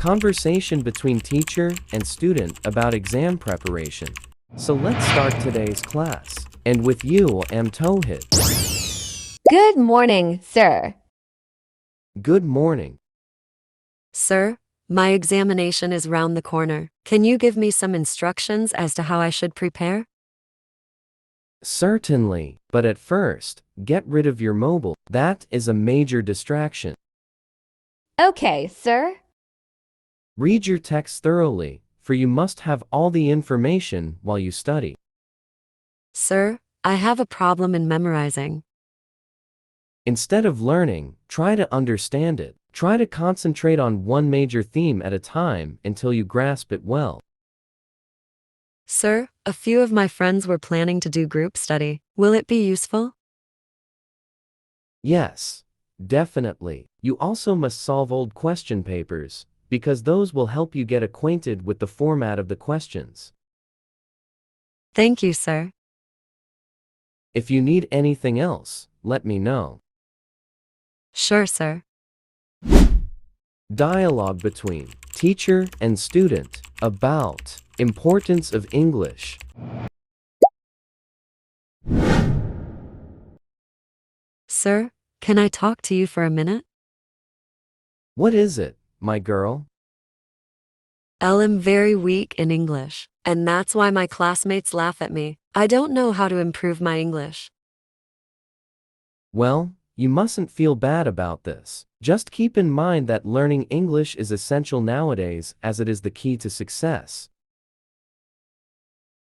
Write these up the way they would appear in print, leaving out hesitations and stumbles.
Conversation between teacher and student about exam preparation. So let's start today's class. And with you, I'm Towhid. Good morning, sir. Good morning. Sir, my examination is round the corner. Can you give me some instructions as to how I should prepare? Certainly, but at first, get rid of your mobile. That is a major distraction. Okay, sir. Read your text thoroughly, for you must have all the information while you study. Sir, I have a problem in memorizing. Instead of learning, try to understand it. Try to concentrate on one major theme at a time until you grasp it well. Sir, a few of my friends were planning to do group study. Will it be useful? Yes, definitely. You also must solve old question papers, because those will help you get acquainted with the format of the questions. Thank you, sir. If you need anything else, let me know. Sure, sir. Dialogue between teacher and student about importance of English. Sir, can I talk to you for a minute? What is it, my girl? I'm very weak in English, and that's why my classmates laugh at me. I don't know how to improve my English. Well, you mustn't feel bad about this. Just keep in mind that learning English is essential nowadays, as it is the key to success.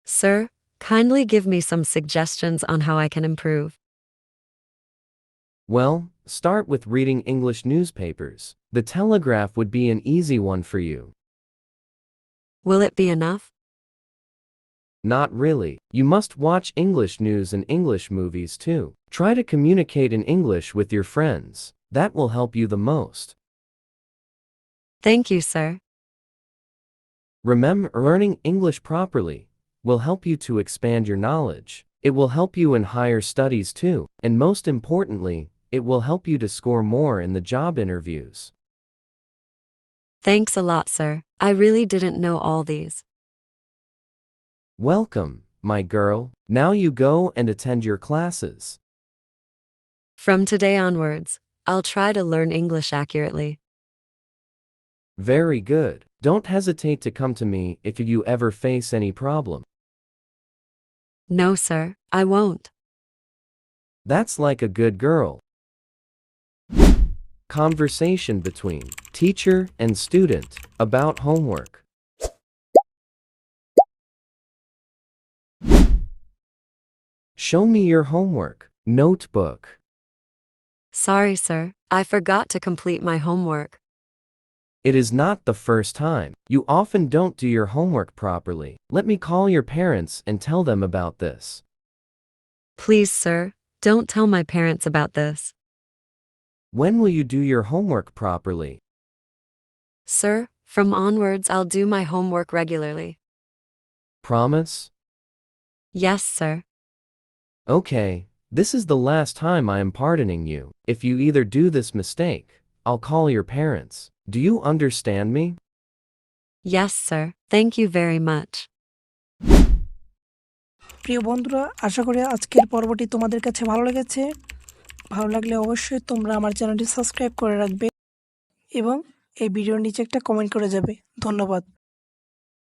Sir, kindly give me some suggestions on how I can improve. Well, start with reading English newspapers. The Telegraph would be an easy one for you. Will it be enough? Not really. You must watch English news and English movies too. Try to communicate in English with your friends. That will help you the most. Thank you, sir. Remember, learning English properly will help you to expand your knowledge. It will help you in higher studies too, and most importantly, it will help you to score more in the job interviews. Thanks a lot, sir. I really didn't know all these. Welcome, my girl. Now you go and attend your classes. From today onwards, I'll try to learn English accurately. Very good. Don't hesitate to come to me if you ever face any problem. No, sir, I won't. That's like a good girl. Conversation between teacher and student about homework. Show me your homework notebook. Sorry, sir, I forgot to complete my homework. It is not the first time. You often don't do your homework properly. Let me call your parents and tell them about this. Please, sir, don't tell my parents about this. When will you do your homework properly? Sir, from onwards I'll do my homework regularly. Promise? Yes, sir. Okay, this is the last time I am pardoning you. If you either do this mistake, I'll call your parents. Do you understand me? Yes, sir. Thank you very much. প্রিয় বন্ধুরা, আশা করি আজকের পর্বটি তোমাদের কাছে ভালো লেগেছে। ভালো লাগলে অবশ্যই তোমরা আমার চ্যানেলটি সাবস্ক্রাইব করে রাখবে এবং এই ভিডিওর নিচে একটা কমেন্ট করে যাবে। ধন্যবাদ।